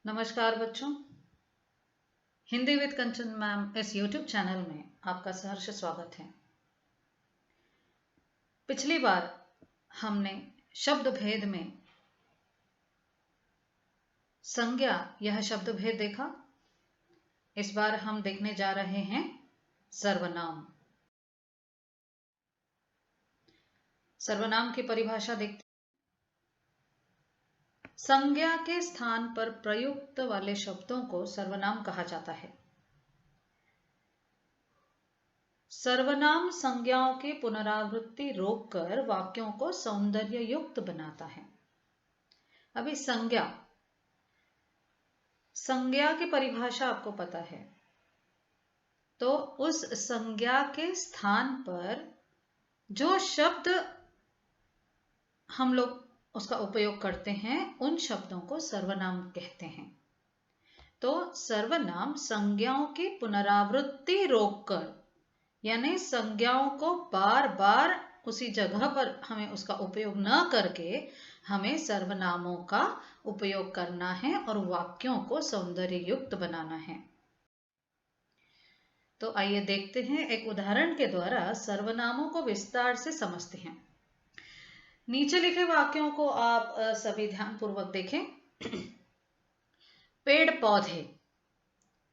नमस्कार बच्चों, Hindi with Kanchan ma'am इस यूट्यूब चैनल में आपका सहर्ष स्वागत है। पिछली बार हमने शब्द भेद में संज्ञा यह शब्द भेद देखा। इस बार हम देखने जा रहे हैं सर्वनाम। सर्वनाम की परिभाषा देखते। संज्ञा के स्थान पर प्रयुक्त वाले शब्दों को सर्वनाम कहा जाता है। सर्वनाम संज्ञाओं की पुनरावृत्ति रोककर वाक्यों को सौंदर्य युक्त बनाता है। अभी संज्ञा की परिभाषा आपको पता है, तो उस संज्ञा के स्थान पर जो शब्द हम लोग उसका उपयोग करते हैं उन शब्दों को सर्वनाम कहते हैं। तो सर्वनाम संज्ञाओं की पुनरावृत्ति रोककर, यानी संज्ञाओं को बार बार उसी जगह पर हमें उसका उपयोग न करके हमें सर्वनामों का उपयोग करना है और वाक्यों को सौंदर्य युक्त बनाना है। तो आइए देखते हैं, एक उदाहरण के द्वारा सर्वनामों को विस्तार से समझते हैं। नीचे लिखे वाक्यों को आप सभी ध्यानपूर्वक देखें। पेड़ पौधे,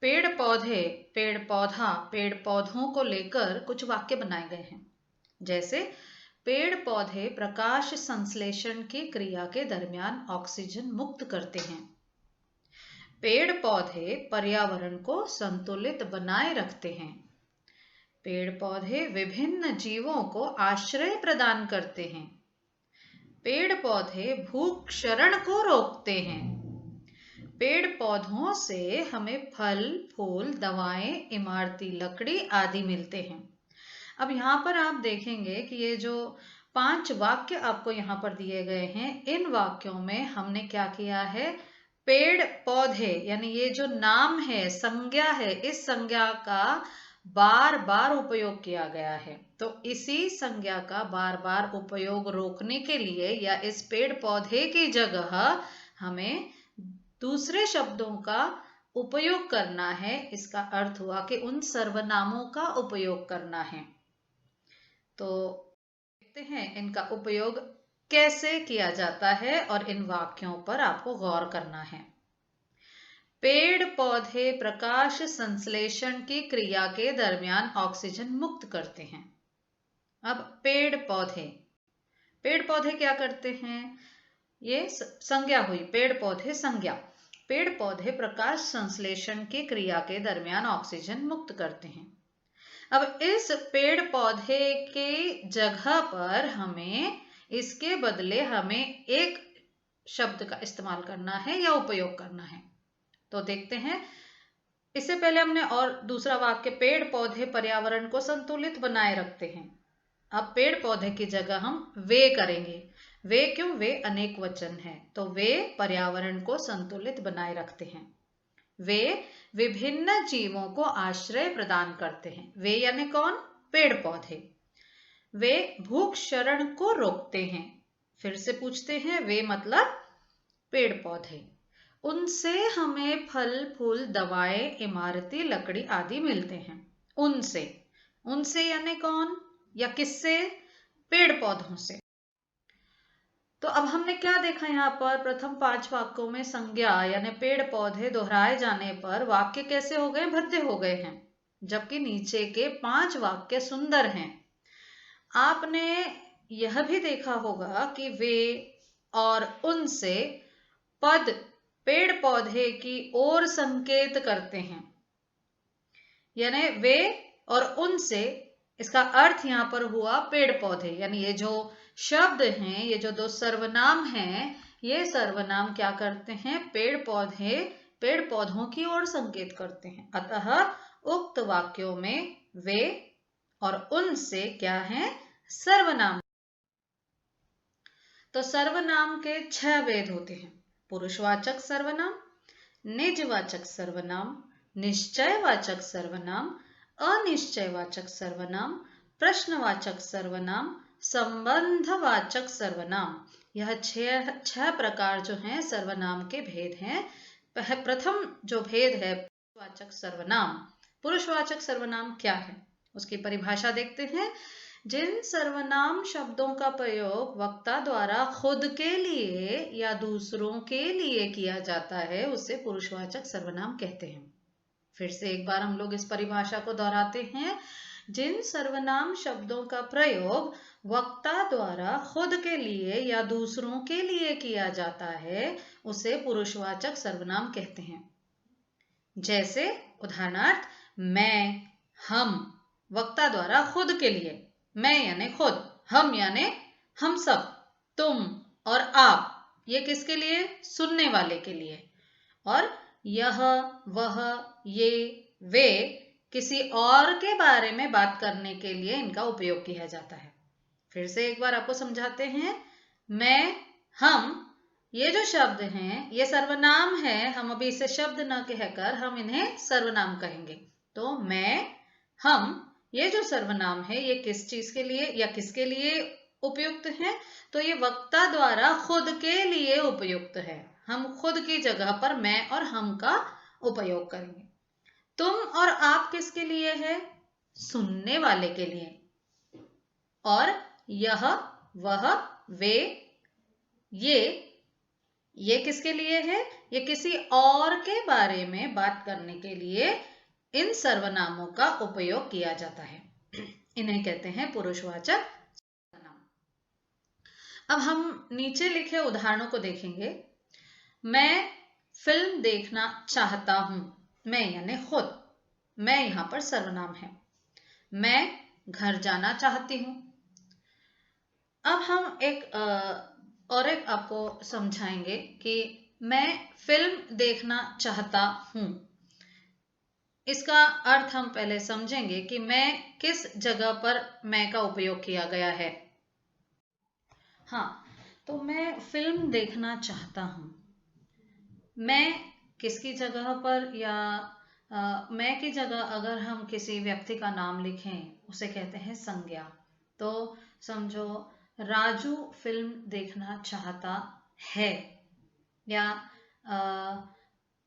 पेड़ पौधे, पेड़ पौधा, पेड़ पौधों को लेकर कुछ वाक्य बनाए गए हैं। जैसे पेड़ पौधे प्रकाश संश्लेषण की क्रिया के दरमियान ऑक्सीजन मुक्त करते हैं। पेड़ पौधे पर्यावरण को संतुलित बनाए रखते हैं। पेड़ पौधे विभिन्न जीवों को आश्रय प्रदान करते हैं। पेड़ पौधे भूख क्षरण को रोकते हैं। पेड़ पौधों से हमें फल, फूल, दवाएं, इमारती लकड़ी आदि मिलते हैं। अब यहाँ पर आप देखेंगे कि ये जो 5 वाक्य आपको यहाँ पर दिए गए हैं, इन वाक्यों में हमने क्या किया है, पेड़ पौधे यानी ये जो नाम है, संज्ञा है, इस संज्ञा का बार बार उपयोग किया गया है। तो इसी संज्ञा का बार बार उपयोग रोकने के लिए या इस पेड़ पौधे की जगह हमें दूसरे शब्दों का उपयोग करना है। इसका अर्थ हुआ कि उन सर्वनामों का उपयोग करना है। तो देखते हैं इनका उपयोग कैसे किया जाता है और इन वाक्यों पर आपको गौर करना है। पेड़ पौधे प्रकाश संश्लेषण की क्रिया के दरमियान ऑक्सीजन मुक्त करते हैं। अब पेड़ पौधे क्या करते हैं, ये संज्ञा हुई, पेड़ पौधे संज्ञा। पेड़ पौधे प्रकाश संश्लेषण की क्रिया के दरमियान ऑक्सीजन मुक्त करते हैं। अब इस पेड़ पौधे के जगह पर हमें इसके बदले हमें एक शब्द का इस्तेमाल करना है या उपयोग करना है। तो देखते हैं, इससे पहले हमने और दूसरा वाक्य, पेड़ पौधे पर्यावरण को संतुलित बनाए रखते हैं। अब पेड़ पौधे की जगह हम वे करेंगे। वे क्यों, वे अनेक वचन है, तो वे पर्यावरण को संतुलित बनाए रखते हैं। वे विभिन्न जीवों को आश्रय प्रदान करते हैं। वे यानी कौन, पेड़ पौधे। वे भूख क्षरण को रोकते हैं। फिर से पूछते हैं, वे मतलब पेड़ पौधे। उनसे हमें फल, फूल, दवाएं, इमारती लकड़ी आदि मिलते हैं। उनसे यानी कौन या किससे, पेड़ पौधों से। तो अब हमने क्या देखा यहाँ पर, प्रथम 5 वाक्यों में संज्ञा यानी पेड़ पौधे दोहराए जाने पर वाक्य कैसे हो गए, भद्दे हो गए हैं, जबकि नीचे के 5 वाक्य सुंदर हैं। आपने यह भी देखा होगा कि वे और उनसे पद पेड़ पौधे की ओर संकेत करते हैं, यानी वे और उनसे, इसका अर्थ यहाँ पर हुआ पेड़ पौधे। यानी ये जो शब्द हैं, ये जो 2 सर्वनाम हैं, ये सर्वनाम क्या करते हैं, पेड़ पौधों की ओर संकेत करते हैं। अतः उक्त वाक्यों में वे और उनसे क्या है, सर्वनाम। तो सर्वनाम के 6 भेद होते हैं, पुरुषवाचक सर्वनाम, निजवाचक सर्वनाम, निश्चयवाचक सर्वनाम, अनिश्चयवाचक सर्वनाम, प्रश्नवाचक सर्वनाम, संबंधवाचक सर्वनाम। यह 6 प्रकार जो हैं सर्वनाम के भेद हैं। प्रथम जो भेद है पुरुषवाचक सर्वनाम। पुरुषवाचक सर्वनाम क्या है, उसकी परिभाषा देखते हैं। जिन सर्वनाम शब्दों का प्रयोग वक्ता द्वारा खुद के लिए या दूसरों के लिए किया जाता है उसे पुरुषवाचक सर्वनाम कहते हैं। फिर से एक बार हम लोग इस परिभाषा को दोहराते हैं। जिन सर्वनाम शब्दों का प्रयोग वक्ता द्वारा खुद के लिए या दूसरों के लिए किया जाता है उसे पुरुषवाचक सर्वनाम कहते हैं। जैसे उदाहरणार्थ, मैं, हम, वक्ता द्वारा खुद के लिए, मैं यानी खुद, हम यानी हम सब, तुम और आप ये किसके लिए, सुनने वाले के लिए, और यह, वह, ये, वे किसी और के बारे में बात करने के लिए इनका उपयोग किया जाता है। फिर से एक बार आपको समझाते हैं। मैं, हम, ये जो शब्द हैं ये सर्वनाम है। हम अभी इसे शब्द न कहकर हम इन्हें सर्वनाम कहेंगे। तो मैं, हम, ये जो सर्वनाम है ये किस चीज के लिए या किसके लिए उपयुक्त है, तो ये वक्ता द्वारा खुद के लिए उपयुक्त है। हम खुद की जगह पर मैं और हम का उपयोग करेंगे। तुम और आप किसके लिए है, सुनने वाले के लिए, और यह, वह, वे, ये किसके लिए है, ये किसी और के बारे में बात करने के लिए इन सर्वनामों का उपयोग किया जाता है। इन्हें कहते हैं पुरुषवाचक सर्वनाम। अब हम नीचे लिखे उदाहरणों को देखेंगे। मैं फिल्म देखना चाहता हूं, मैं यानी खुद, मैं यहां पर सर्वनाम है। मैं घर जाना चाहती हूं। अब हम एक आपको समझाएंगे कि मैं फिल्म देखना चाहता हूं, इसका अर्थ हम पहले समझेंगे कि मैं किस जगह पर मैं का उपयोग किया गया है। हाँ, तो मैं फिल्म देखना चाहता हूं, मैं किसकी जगह पर या मैं की जगह अगर हम किसी व्यक्ति का नाम लिखें उसे कहते हैं संज्ञा। तो समझो, राजू फिल्म देखना चाहता है, या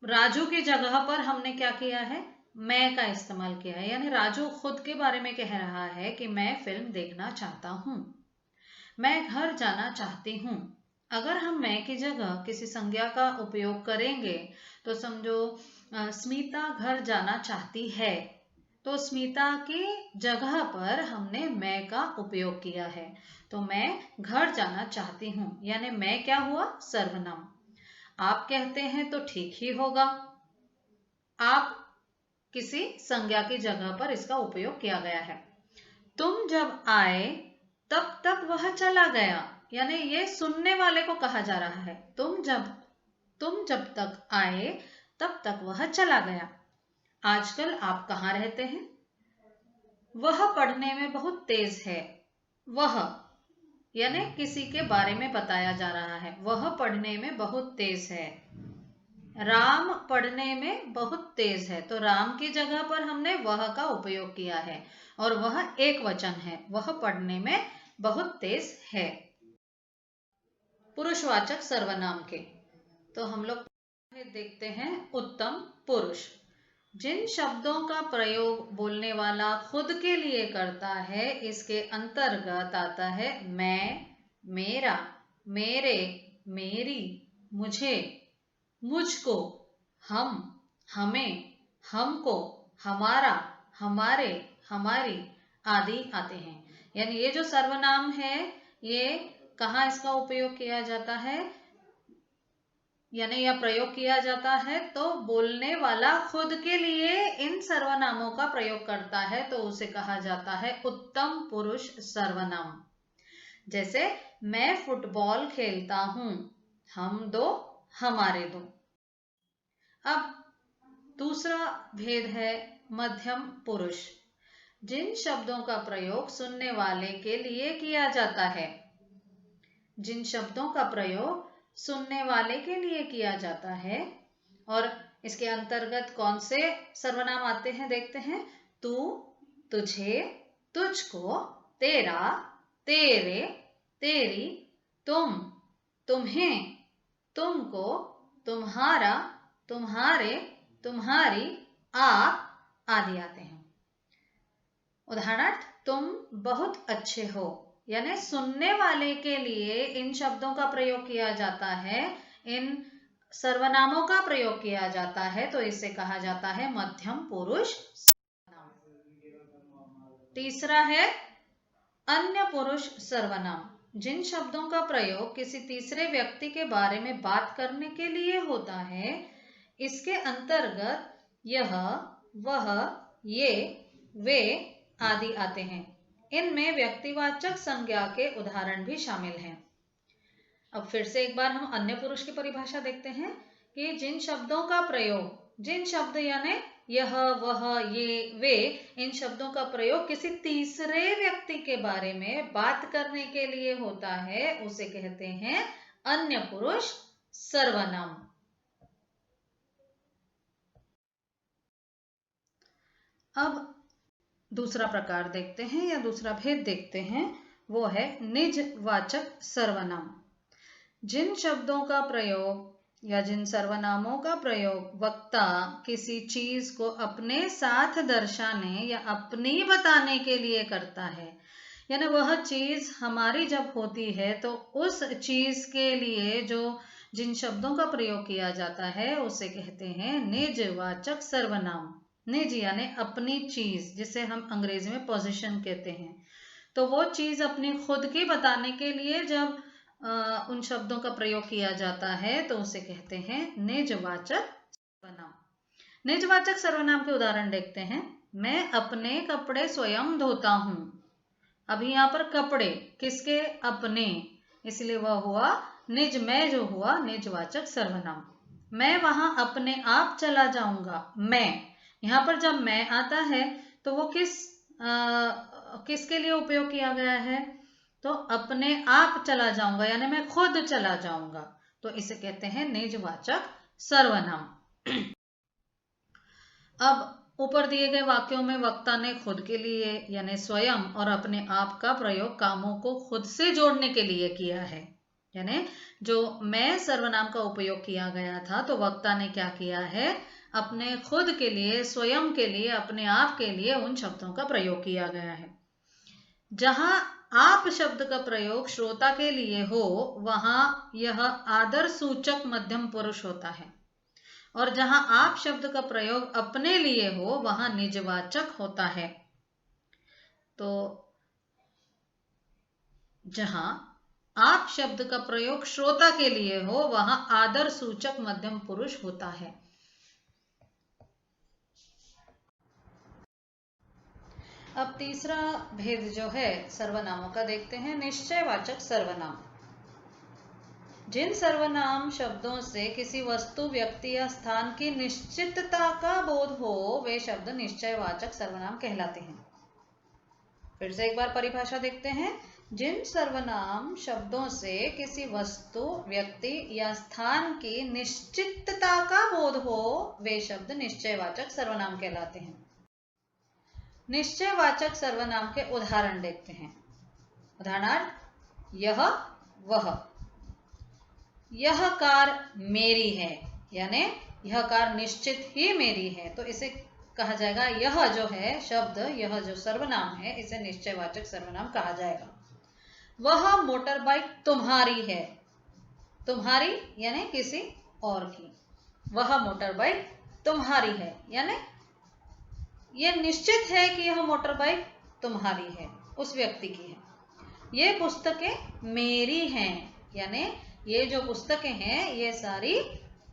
राजू की जगह पर हमने क्या किया है, मैं का इस्तेमाल किया है। यानी राजू खुद के बारे में कह रहा है कि मैं फिल्म देखना चाहता हूं। मैं घर जाना चाहती हूं, अगर हम मैं की जगह किसी संज्ञा का उपयोग करेंगे तो समझो स्मिता घर जाना चाहती है, तो स्मिता की जगह पर हमने मैं का उपयोग किया है। तो मैं घर जाना चाहती हूँ यानी मैं क्या हुआ, सर्वनाम। आप कहते हैं तो ठीक ही होगा, आप किसी संज्ञा की जगह पर इसका उपयोग किया गया है। तुम जब आए तब तक वह चला गया, यानी ये सुनने वाले को कहा जा रहा है। तुम जब तक आए तब तक वह चला गया। आजकल आप कहाँ रहते हैं, वह पढ़ने में बहुत तेज है। वह यानी किसी के बारे में बताया जा रहा है, वह पढ़ने में बहुत तेज है। राम पढ़ने में बहुत तेज है, तो राम की जगह पर हमने वह का उपयोग किया है और वह एक वचन है, वह पढ़ने में बहुत तेज है। पुरुषवाचक सर्वनाम के तो हम लोग देखते हैं उत्तम पुरुष। जिन शब्दों का प्रयोग बोलने वाला खुद के लिए करता है इसके अंतर्गत आता है मैं, मेरा, मेरे, मेरी, मुझे, मुझको, हम, हमें, हमको, हमारा, हमारे, हमारी आदि आते हैं। यानी ये जो सर्वनाम है ये कहाँ इसका उपयोग किया जाता है, यानी यह प्रयोग किया जाता है तो बोलने वाला खुद के लिए इन सर्वनामों का प्रयोग करता है तो उसे कहा जाता है उत्तम पुरुष सर्वनाम। जैसे मैं फुटबॉल खेलता हूं, हम दो, हमारे दो। अब दूसरा भेद है मध्यम पुरुष। जिन शब्दों का प्रयोग सुनने वाले के लिए किया जाता है, जिन शब्दों का प्रयोग सुनने वाले के लिए किया जाता है, और इसके अंतर्गत कौन से सर्वनाम आते हैं देखते हैं। तू, तुझे, तुझको, तेरा, तेरे, तेरी, तुम, तुम्हें, तुमको, तुम्हारा, तुम्हारे, तुम्हारी, आप आदि आते हैं। उदाहरणार्थ, तुम बहुत अच्छे हो, यानी सुनने वाले के लिए इन शब्दों का प्रयोग किया जाता है, इन सर्वनामों का प्रयोग किया जाता है, तो इसे कहा जाता है मध्यम पुरुष सर्वनाम। तीसरा है अन्य पुरुष सर्वनाम। जिन शब्दों का प्रयोग किसी तीसरे व्यक्ति के बारे में बात करने के लिए होता है, इसके अंतर्गत यह, वह, ये, वे आदि आते हैं। इनमें व्यक्तिवाचक संज्ञा के उदाहरण भी शामिल हैं। अब फिर से एक बार हम अन्य पुरुष की परिभाषा देखते हैं कि जिन शब्दों का प्रयोग, जिन शब्द यानी यह, वह, ये, वे, इन शब्दों का प्रयोग किसी तीसरे व्यक्ति के बारे में बात करने के लिए होता है, उसे कहते हैं अन्य पुरुष सर्वनाम। अब दूसरा प्रकार देखते हैं या दूसरा भेद देखते हैं, वो है निजवाचक सर्वनाम। जिन शब्दों का प्रयोग या जिन सर्वनामों का प्रयोग वक्ता किसी चीज को अपने साथ दर्शाने या अपनी बताने के लिए करता है, यानी वह चीज हमारी जब होती है तो उस चीज के लिए जो जिन शब्दों का प्रयोग किया जाता है उसे कहते हैं निजवाचक सर्वनाम। निज यानी अपनी चीज, जिसे हम अंग्रेजी में पोजीशन कहते हैं। तो वो चीज अपनी खुद की बताने के लिए जब उन शब्दों का प्रयोग किया जाता है तो उसे कहते हैं निजवाचक सर्वनाम। निजवाचक सर्वनाम के उदाहरण देखते हैं। मैं अपने कपड़े स्वयं धोता हूँ। अभी यहाँ पर कपड़े किसके? अपने, इसलिए वह हुआ निज, मैं जो हुआ निजवाचक सर्वनाम। मैं वहां अपने आप चला जाऊंगा। मैं, यहाँ पर जब मैं आता है तो वो किसके लिए उपयोग किया गया है? तो अपने आप चला जाऊंगा, यानी मैं खुद चला जाऊंगा, तो इसे कहते हैं निजवाचक सर्वनाम। अब ऊपर दिए गए वाक्यों में वक्ता ने खुद के लिए यानी स्वयं और अपने आप का प्रयोग कामों को खुद से जोड़ने के लिए किया है। यानी जो मैं सर्वनाम का उपयोग किया गया था तो वक्ता ने क्या किया है? अपने खुद के लिए, स्वयं के लिए, अपने आप के लिए उन शब्दों का प्रयोग किया गया है। जहां आप शब्द का प्रयोग श्रोता के लिए हो वहां यह आदर सूचक मध्यम पुरुष होता है, और जहां आप शब्द का प्रयोग अपने लिए हो वहां निजवाचक होता है। तो जहां आप शब्द का प्रयोग श्रोता के लिए हो वहां आदर सूचक मध्यम पुरुष होता है। अब तीसरा भेद जो है सर्वनामों का देखते हैं, निश्चयवाचक सर्वनाम। जिन सर्वनाम शब्दों से किसी वस्तु, व्यक्ति या स्थान की निश्चितता का बोध हो वे शब्द निश्चयवाचक सर्वनाम कहलाते हैं। फिर से एक बार परिभाषा देखते हैं। जिन सर्वनाम शब्दों से किसी वस्तु, व्यक्ति या स्थान की निश्चितता का बोध हो वे शब्द निश्चयवाचक सर्वनाम कहलाते हैं। निश्चयवाचक सर्वनाम के उदाहरण देखते हैं। उदाहरणार्थ, यह, वह। यह कार मेरी है, यानी यह कार निश्चित ही मेरी है, तो इसे कहा जाएगा, यह जो है शब्द, यह जो सर्वनाम है इसे निश्चयवाचक सर्वनाम कहा जाएगा। वह मोटर बाइक तुम्हारी है। तुम्हारी यानी किसी और की। वह मोटर बाइक तुम्हारी है, यानी यह निश्चित है कि यह मोटर बाइक तुम्हारी है, उस व्यक्ति की है। ये पुस्तकें मेरी हैं, यानी ये जो पुस्तकें हैं ये सारी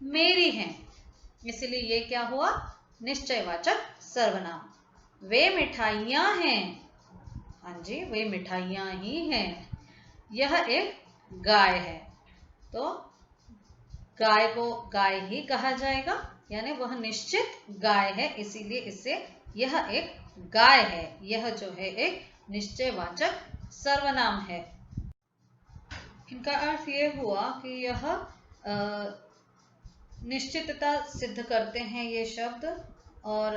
मेरी हैं, इसलिए ये क्या हुआ? निश्चयवाचक सर्वनाम। वे मिठाइयाँ हैं। हाँ जी, वे मिठाइयाँ ही हैं। यह एक गाय है, तो गाय को गाय ही कहा जाएगा, यानी वह निश्चित गाय है, इसीलिए इससे यह एक गाय है, यह जो है एक निश्चयवाचक सर्वनाम है। इनका अर्थ यह हुआ कि यह निश्चितता सिद्ध करते हैं ये शब्द, और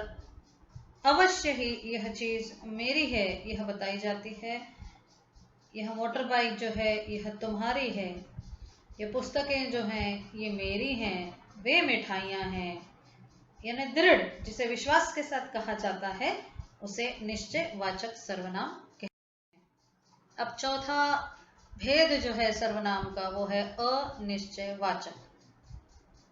अवश्य ही यह चीज मेरी है यह बताई जाती है। यह मोटर बाइक जो है यह तुम्हारी है। ये पुस्तकें जो हैं ये मेरी हैं। वे मिठाइयाँ हैं, यानी दृढ़, जिसे विश्वास के साथ कहा जाता है, उसे निश्चयवाचक सर्वनाम कहते हैं। अब चौथा भेद जो है सर्वनाम का, वो है अनिश्चयवाचक।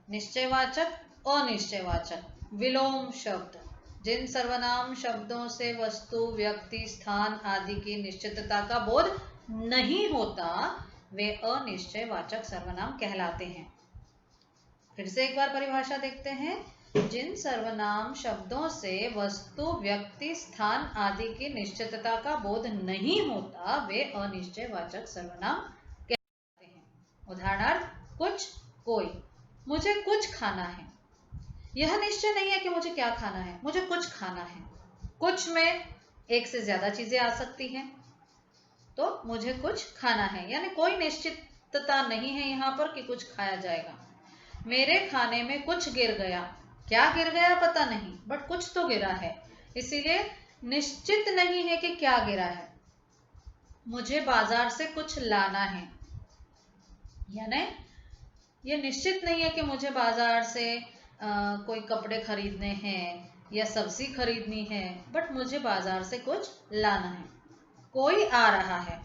निश्चयवाचक, अनिश्चयवाचक, विलोम शब्द। जिन सर्वनाम शब्दों से वस्तु, व्यक्ति, स्थान आदि की निश्चितता का बोध नहीं होता, वे अनिश्चयवाचक सर्वनाम कहलाते हैं। फिर से एक बार परिभाषा देखते हैं। जिन सर्वनाम शब्दों से वस्तु, व्यक्ति, स्थान आदि की निश्चितता का बोध नहीं होता, वे अनिश्चयवाचक सर्वनाम कहलाते हैं। उदाहरणार्थ, कुछ, कोई। मुझे कुछ खाना है, यह निश्चय नहीं है कि मुझे क्या खाना है, मुझे कुछ खाना है। कुछ में एक से ज्यादा चीजें आ सकती हैं, तो मुझे कुछ खाना है, यानी कोई निश्चितता नहीं है यहाँ पर कि कुछ खाया जाएगा। मेरे खाने में कुछ गिर गया, क्या गिर गया पता नहीं, बट कुछ तो गिरा है, इसीलिए निश्चित नहीं है कि क्या गिरा है। मुझे बाजार से कुछ लाना है, यानी ये निश्चित नहीं है कि मुझे बाजार से कोई कपड़े खरीदने हैं या सब्जी खरीदनी है, बट मुझे बाजार से कुछ लाना है। कोई आ रहा है,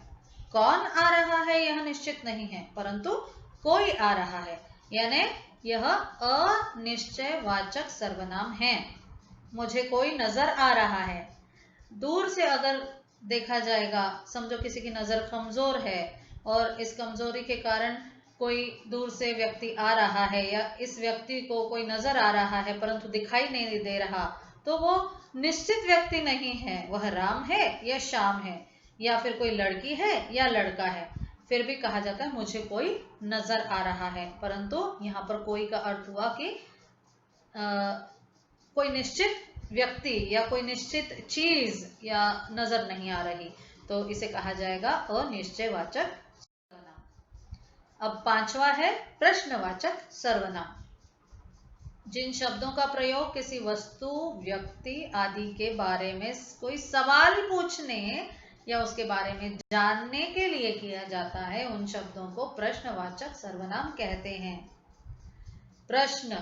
कौन आ रहा है यह निश्चित नहीं है, परंतु कोई आ रहा है, यानी यह अनिश्चयवाचक सर्वनाम है। मुझे कोई नजर आ रहा है, दूर से अगर देखा जाएगा, समझो किसी की नजर कमजोर है और इस कमजोरी के कारण कोई दूर से व्यक्ति आ रहा है, या इस व्यक्ति को कोई नजर आ रहा है परंतु दिखाई नहीं दे रहा, तो वो निश्चित व्यक्ति नहीं है, वह राम है या श्याम है, या फिर कोई लड़की है या लड़का है। फिर भी कहा जाता है मुझे कोई नजर आ रहा है, परंतु यहाँ पर कोई का अर्थ हुआ कि कोई निश्चित व्यक्ति या कोई निश्चित चीज या नजर नहीं आ रही, तो इसे कहा जाएगा अनिश्चयवाचक सर्वनाम। अब पांचवा है प्रश्नवाचक सर्वनाम। जिन शब्दों का प्रयोग किसी वस्तु, व्यक्ति आदि के बारे में कोई सवाल पूछने या उसके बारे में जानने के लिए किया जाता है, उन शब्दों को प्रश्नवाचक सर्वनाम कहते हैं। प्रश्न,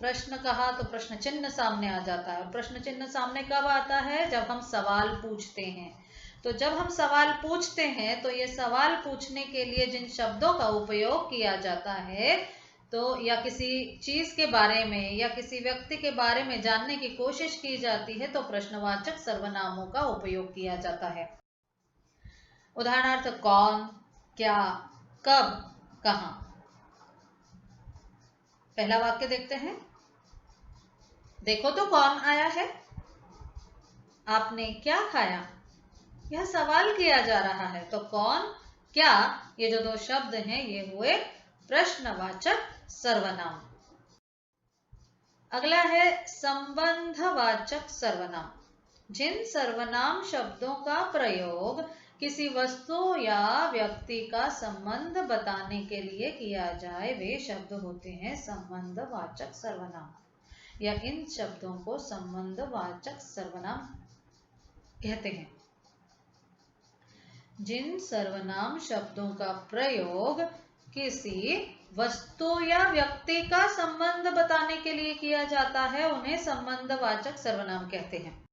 प्रश्न कहा तो प्रश्न चिन्ह सामने आ जाता है, और प्रश्न चिन्ह सामने कब आता है, जब हम सवाल पूछते हैं। तो जब हम सवाल पूछते हैं, तो ये सवाल पूछने के लिए जिन शब्दों का उपयोग किया जाता है, तो या किसी चीज के बारे में या किसी व्यक्ति के बारे में जानने की कोशिश की जाती है, तो प्रश्नवाचक सर्वनामों का उपयोग किया जाता है। उदाहरणार्थ, कौन, क्या, कब, कहां। पहला वाक्य देखते हैं। देखो तो कौन आया है, आपने क्या खाया, यह सवाल किया जा रहा है। तो कौन, क्या, ये जो दो शब्द हैं, ये हुए प्रश्नवाचक सर्वनाम। अगला है संबंधवाचक सर्वनाम। जिन सर्वनाम शब्दों का प्रयोग किसी वस्तु या व्यक्ति का संबंध बताने के लिए किया जाए, वे शब्द होते हैं संबंधवाचक सर्वनाम, या इन शब्दों को संबंधवाचक सर्वनाम कहते हैं। जिन सर्वनाम शब्दों का प्रयोग किसी वस्तु या व्यक्ति का संबंध बताने के लिए किया जाता है, उन्हें संबंधवाचक सर्वनाम कहते हैं।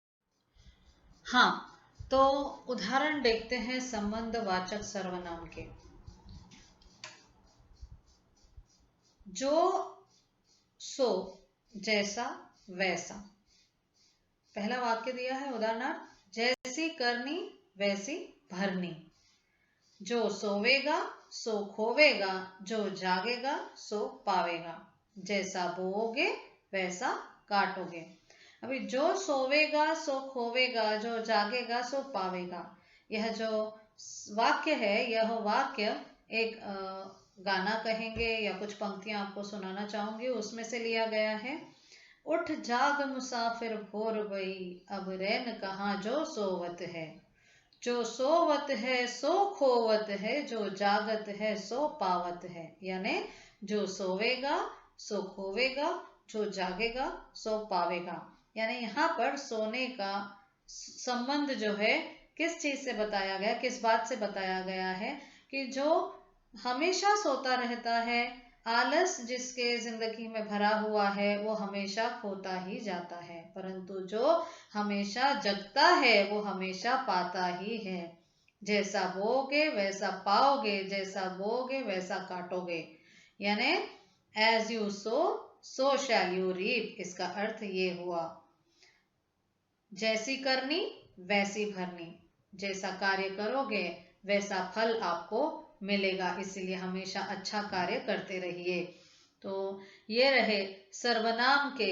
हाँ, तो उदाहरण देखते हैं संबंधवाचक सर्वनाम के। जो, सो, जैसा, वैसा। पहला वाक्य दिया है, उदाहरणार्थ, जैसी करनी वैसी भरनी। जो सोवेगा सो खोवेगा, जो जागेगा सो पावेगा। जैसा बोओगे वैसा काटोगे। अभी जो सोवेगा सो खोवेगा, जो जागेगा सो पावेगा, यह जो वाक्य है, यह वाक्य एक गाना कहेंगे या कुछ पंक्तियां आपको सुनाना चाहूंगी, उसमें से लिया गया है। उठ जाग मुसाफिर भोर गई, अब रैन कहाँ जो सोवत है। जो सोवत है सो खोवत है, जो जागत है सो पावत है। यानी जो सोवेगा सो खोवेगा, जो जागेगा सो पावेगा। यानी यहाँ पर सोने का संबंध जो है किस चीज से बताया गया, किस बात से बताया गया है, कि जो हमेशा सोता रहता है आलस जिसके जिंदगी में भरा हुआ है वो हमेशा खोता ही जाता है, परंतु जो हमेशा जगता है वो हमेशा पाता ही है। जैसा बोओगे वैसा पाओगे, जैसा बोओगे वैसा काटोगे। यानी as you sow shall you reap. इसका अर्थ ये हुआ, जैसी करनी वैसी भरनी, जैसा कार्य करोगे वैसा फल आपको मिलेगा। इसलिए हमेशा अच्छा कार्य करते रहिए। तो ये रहे सर्वनाम के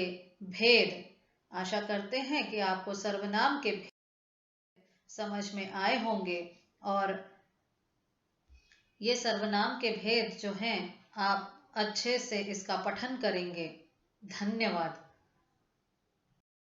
भेद। आशा करते हैं कि आपको सर्वनाम के भेद समझ में आए होंगे और ये सर्वनाम के भेद जो हैं आप अच्छे से इसका पठन करेंगे। धन्यवाद।